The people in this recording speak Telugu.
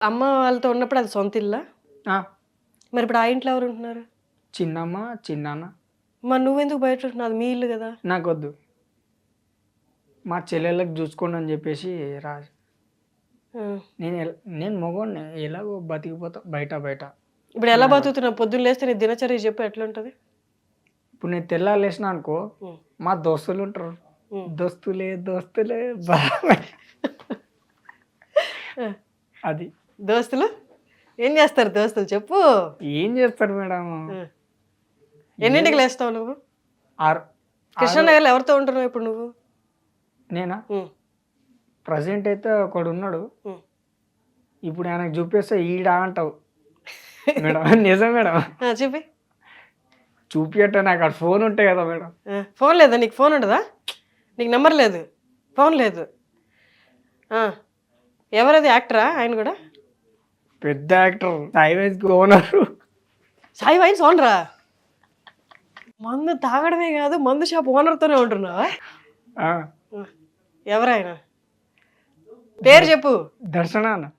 అమ్మ వాళ్ళతో ఉన్నప్పుడు అది సొంత ఇల్లా? ఆ, మరి ఇప్పుడు ఆ ఇంట్లో ఎవరు ఉంటున్నారు? చిన్నమ్మ చిన్నాన్న. మరి నువ్వెందుకు బయట ఉంటున్నావు? అది మీ ఇల్లు కదా. నాకొద్దు, మా చెల్లెళ్ళకి చూసుకోండి అని చెప్పేసి రా. ఆ. నేను మగోడిని ఎలాగో బతికిపోతా బయట బయట. ఇప్పుడు ఎలా బతుకుతున్నావు? పొద్దున్న లేస్తే నీ దినచర్య చెప్పు ఎట్లుంటది? ఇప్పుడు నేను తెల్లారి లేచిన అనుకో, ఉం. మా దోస్తులు ఉంటారు. ఉం. దోస్తులే బాబాయ్. ఆ. అది దోస్తులు ఏం చేస్తారు? దోస్తులు చెప్పు. ఏం చేస్తారు మేడం? ఆ. ఎన్నింటికి లేస్తావు నువ్వు? ఆరు. కృష్ణనగర్లో ఎవరితో ఉంటున్నావు ఇప్పుడు నువ్వు? నేనా? ఉం. ప్రజెంట్ అయితే ఒకడు ఉన్నాడు. ఉం. ఇప్పుడు ఆయనకు చూపిస్తే ఈడా అంటావు మేడం. నిజం మేడం, ఆ, చూపి. చూపియట్టే నాకు అక్కడ ఫోన్ ఉంటాయి కదా మేడం. ఫోన్ లేదా నీకు? ఫోన్ ఉండదా? నీకు నెంబర్ లేదు, ఫోన్ లేదు. ఆ. ఎవరది? యాక్టరా ఆయన కూడా? పెద్ద actor, highways owner. Sai wines ఓనరా? మందు తాగడమే కాదు, మందు షాప్ ఓనర్తోనే ఉంటున్నావా? ఎవరాయన? పేరు చెప్పు. దర్శనాన్న.